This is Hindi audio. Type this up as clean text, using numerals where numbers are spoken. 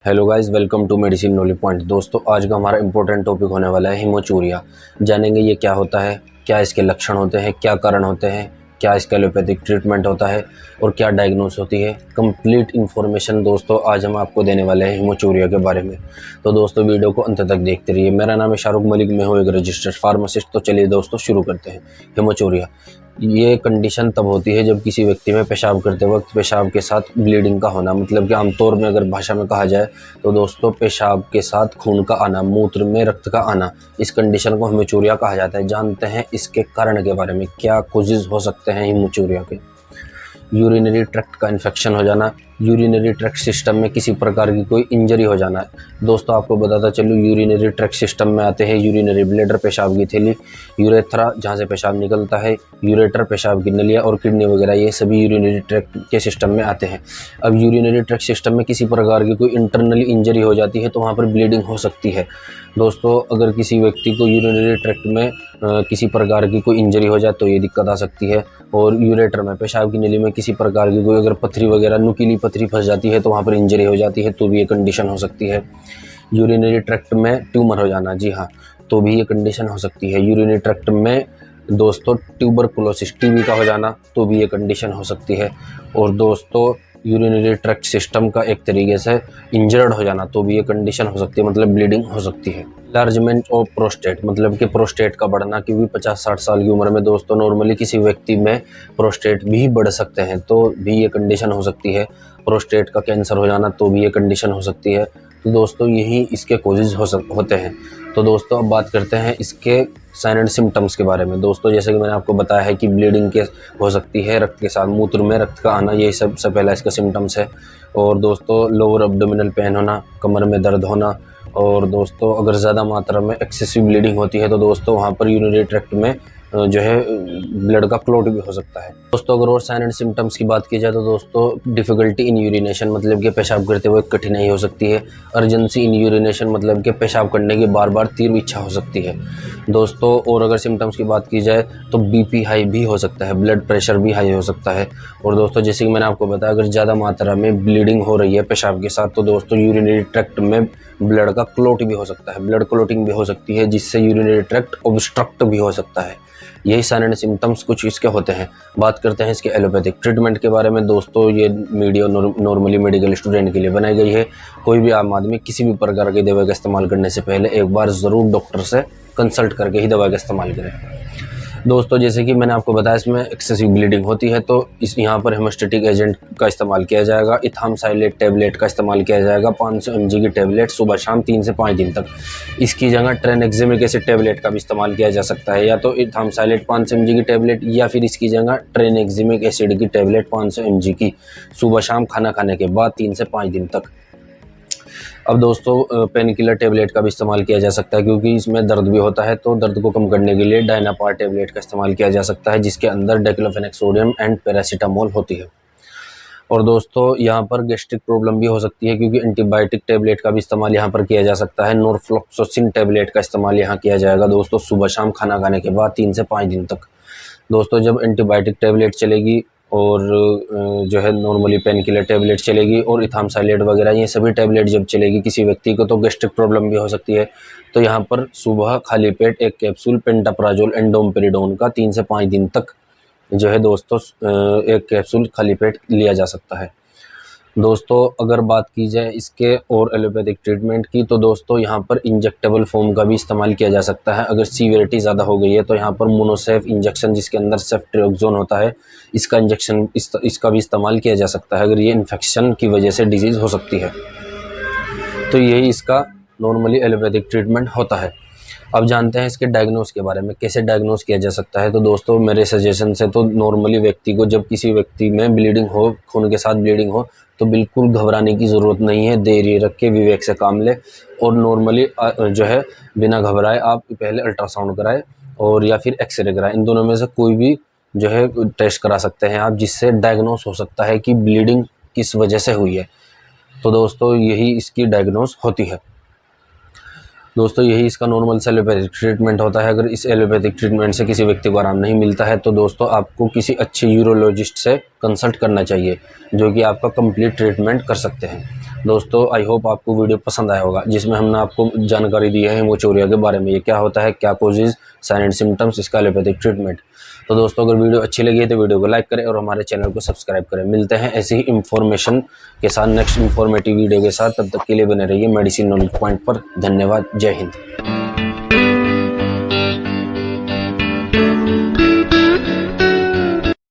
Hello guys, welcome to medicine knowledge point. दोस्तों, आज का हमारा इंपॉर्टेंट टॉपिक होने वाला है हीमोचूरिया। जानेंगे ये क्या होता है, क्या इसके लक्षण होते हैं, क्या कारण होते हैं, क्या इसका एलोपैथिक ट्रीटमेंट होता है और क्या डायग्नोस होती है। कंप्लीट इन्फॉर्मेशन दोस्तों आज हम आपको देने वाले हैं हीमोचूरिया के बारे में। तो दोस्तों वीडियो को अंत तक देखते रहिए। मेरा नाम है शाहरुख मलिक, मैं हूँ एक रजिस्टर्ड फार्मासिस्ट। तो चलिए दोस्तों शुरू करते हैं। हीमोचूरिया ये कंडीशन तब होती है जब किसी व्यक्ति में पेशाब करते वक्त पेशाब के साथ ब्लीडिंग का होना, मतलब कि आमतौर में अगर भाषा में कहा जाए तो दोस्तों पेशाब के साथ खून का आना, मूत्र में रक्त का आना, इस कंडीशन को हीमोचूरिया कहा जाता है। जानते हैं इसके कारण के बारे में, क्या कॉजेज हो सकते हैं हीमोचूरिया के। यूरिनरी ट्रैक्ट का इन्फेक्शन हो जाना, यूरिनरी ट्रैक्ट सिस्टम में किसी प्रकार की कोई इंजरी हो जाना। दोस्तों आपको बताता चलूँ, यूरिनरी ट्रैक्ट सिस्टम में आते हैं यूरिनरी ब्लैडर पेशाब की थैली, यूरेथ्रा जहाँ से पेशाब निकलता है, यूरेटर पेशाब की नलियाँ और किडनी वगैरह, ये सभी यूरिनरी ट्रैक्ट के सिस्टम में आते हैं। अब यूरिनरी ट्रैक्ट सिस्टम में किसी प्रकार की कोई इंटरनली इंजरी हो जाती है तो वहाँ पर ब्लीडिंग हो सकती है। दोस्तों अगर किसी व्यक्ति को यूरिनरी ट्रैक्ट में किसी प्रकार की कोई इंजरी हो जाए तो ये दिक्कत आ सकती है। और यूरेटर में पेशाब की नली में किसी प्रकार की कोई अगर पथरी वगैरह, नुकीली पथरी फंस जाती है तो वहाँ पर इंजरी हो जाती है, तो भी ये कंडीशन हो सकती है। यूरिनरी ट्रैक्ट में ट्यूमर हो जाना, जी हाँ, तो भी ये कंडीशन हो सकती है। यूरिनरी ट्रैक्ट में दोस्तों ट्यूबरकुलोसिस, टीबी का हो जाना, तो भी ये कंडीशन हो सकती है। और दोस्तों यूरिनरी ट्रैक्ट सिस्टम का एक तरीके से इंजर्ड हो जाना, तो भी ये कंडीशन हो सकती है, मतलब ब्लीडिंग हो सकती है। लार्जमेंट ऑफ प्रोस्टेट, मतलब कि प्रोस्टेट का बढ़ना, क्योंकि 50-60 साल की उम्र में दोस्तों नॉर्मली किसी व्यक्ति में प्रोस्टेट भी बढ़ सकते हैं, तो भी ये कंडीशन हो सकती है। प्रोस्टेट का कैंसर हो जाना, तो भी ये कंडीशन हो सकती है। तो दोस्तों यही इसके कॉजेज होते हैं। तो दोस्तों अब बात करते हैं इसके साइन एंड सिम्टम्स के बारे में। दोस्तों जैसे कि मैंने आपको बताया है कि ब्लीडिंग के हो सकती है, रक्त के साथ मूत्र में रक्त का आना, यही सबसे पहला इसका सिम्टम्स है। और दोस्तों लोअर एब्डोमिनल पेन होना, कमर में दर्द होना। और दोस्तों अगर ज़्यादा मात्रा में एक्सेसिव ब्लीडिंग होती है तो दोस्तों वहाँ पर यूरिनरी ट्रैक्ट में जो है ब्लड का क्लॉट भी हो सकता है। दोस्तों अगर और साइन एंड सिम्टम्स की बात की जाए तो दोस्तों डिफ़िकल्टी इन यूरिनेशन, मतलब कि पेशाब करते हुए कठिनाई हो सकती है। अर्जेंसी इन यूरिनेशन, मतलब कि पेशाब करने की बार बार तीव्र इच्छा हो सकती है। दोस्तों और अगर सिम्टम्स की बात की जाए तो बीपी हाई भी हो सकता है, ब्लड प्रेशर भी हाई हो सकता है। और दोस्तों जैसे कि मैंने आपको बताया, अगर ज़्यादा मात्रा में ब्लीडिंग हो रही है पेशाब के साथ तो दोस्तों यूरिनरी ट्रैक्ट में ब्लड का क्लॉट भी हो सकता है, ब्लड क्लॉटिंग भी हो सकती है, जिससे यूरिनरी ट्रैक्ट ऑब्स्ट्रक्ट भी हो सकता है। यही साइन एंड सिम्टम्स कुछ इसके होते हैं। बात करते हैं इसके एलोपैथिक ट्रीटमेंट के बारे में। दोस्तों ये वीडियो नॉर्मली मेडिकल स्टूडेंट के लिए बनाई गई है। कोई भी आम आदमी किसी भी प्रकार की दवा का इस्तेमाल करने से पहले एक बार ज़रूर डॉक्टर से कंसल्ट करके ही दवा का इस्तेमाल करें। दोस्तों जैसे कि मैंने आपको बताया, इसमें एक्सेसिव ब्लीडिंग होती है तो यहाँ पर हेमोस्टेटिक एजेंट का इस्तेमाल किया जाएगा। इथामसाइलेट टैबलेट का इस्तेमाल किया जाएगा, 500 mg की टैबलेट सुबह शाम 3 से 5 दिन तक। इसकी जगह ट्रेनेक्सेमिक एसिड टैबलेट का भी इस्तेमाल किया जा सकता है, या तो इथामसाइलेट 500 mg की टैबलेट, या फिर इसकी जगह ट्रेनेक्सेमिक एसिड की टैबलेट 500 mg की सुबह शाम खाना खाने के बाद 3 से 5 दिन तक। अब दोस्तों पेन किलर टैबलेट का भी इस्तेमाल किया जा सकता है, क्योंकि इसमें दर्द भी होता है, तो दर्द को कम करने के लिए डायनापार टैबलेट का इस्तेमाल किया जा सकता है, जिसके अंदर डाइक्लोफेनेक सोडियम एंड पैरासीटामोल होती है। और दोस्तों यहाँ पर गैस्ट्रिक प्रॉब्लम भी हो सकती है, क्योंकि एंटीबायोटिक टैबलेट का भी इस्तेमाल यहाँ पर किया जा सकता है। नॉरफ्लॉक्सोसिन टैबलेट का इस्तेमाल यहाँ किया जाएगा दोस्तों सुबह शाम खाना खाने के बाद 3 से 5 दिन तक। दोस्तों जब एंटीबायोटिक टैबलेट चलेगी और जो है नॉर्मली पेन किलर टैबलेट चलेगी और इथामसाइलेट वगैरह, ये सभी टैबलेट जब चलेगी किसी व्यक्ति को तो गैस्ट्रिक प्रॉब्लम भी हो सकती है। तो यहाँ पर सुबह खाली पेट एक कैप्सूल पेंटाप्राजोल एंडोमपेरिडोन का 3 से 5 दिन तक जो है दोस्तों एक कैप्सूल खाली पेट लिया जा सकता है। दोस्तों अगर बात की जाए इसके और एलोपैथिक ट्रीटमेंट की तो दोस्तों यहाँ पर इंजेक्टेबल फॉर्म का भी इस्तेमाल किया जा सकता है। अगर सीवियरिटी ज़्यादा हो गई है तो यहाँ पर मोनोसेफ इंजेक्शन, जिसके अंदर सेफ्ट्रियोक्सोन होता है, इसका इंजेक्शन इसका भी इस्तेमाल किया जा सकता है अगर ये इन्फेक्शन की वजह से डिजीज़ हो सकती है। तो यही इसका नॉर्मली एलोपैथिक ट्रीटमेंट होता है। अब जानते हैं इसके डायग्नोस के बारे में, कैसे डायग्नोस किया जा सकता है। तो दोस्तों मेरे सजेशन से तो नॉर्मली व्यक्ति को, जब किसी व्यक्ति में ब्लीडिंग हो, खून के साथ ब्लीडिंग हो, तो बिल्कुल घबराने की ज़रूरत नहीं है, धैर्य रख के विवेक से काम ले। और नॉर्मली जो है बिना घबराए आप पहले अल्ट्रासाउंड कराएं और या फिर एक्सरे कराएं। इन दोनों में से कोई भी जो है टेस्ट करा सकते हैं आप, जिससे डायग्नोस हो सकता है कि ब्लीडिंग किस वजह से हुई है। तो दोस्तों यही इसकी डायग्नोस होती है। दोस्तों यही इसका नॉर्मल से एलोपैथिक ट्रीटमेंट होता है। अगर इस एलोपैथिक ट्रीटमेंट से किसी व्यक्ति को आराम नहीं मिलता है तो दोस्तों आपको किसी अच्छे यूरोलॉजिस्ट से कंसल्ट करना चाहिए, जो कि आपका कंप्लीट ट्रीटमेंट कर सकते हैं। दोस्तों आई होप आपको वीडियो पसंद आया होगा, जिसमें हमने आपको जानकारी दी है हेमोचूरिया के बारे में। ये क्या होता है, क्या कोजेज, साइन एंड सिम्टम्स, इसका एलोपैथिक ट्रीटमेंट। तो दोस्तों अगर वीडियो अच्छी लगी है तो वीडियो को लाइक करें और हमारे चैनल को सब्सक्राइब करें। मिलते हैं ऐसी ही इंफॉर्मेशन के साथ नेक्स्ट इंफॉर्मेटिव वीडियो के साथ। तब तक के लिए बने रहिए मेडिसिन नॉलेज पॉइंट पर। धन्यवाद। जय हिंद।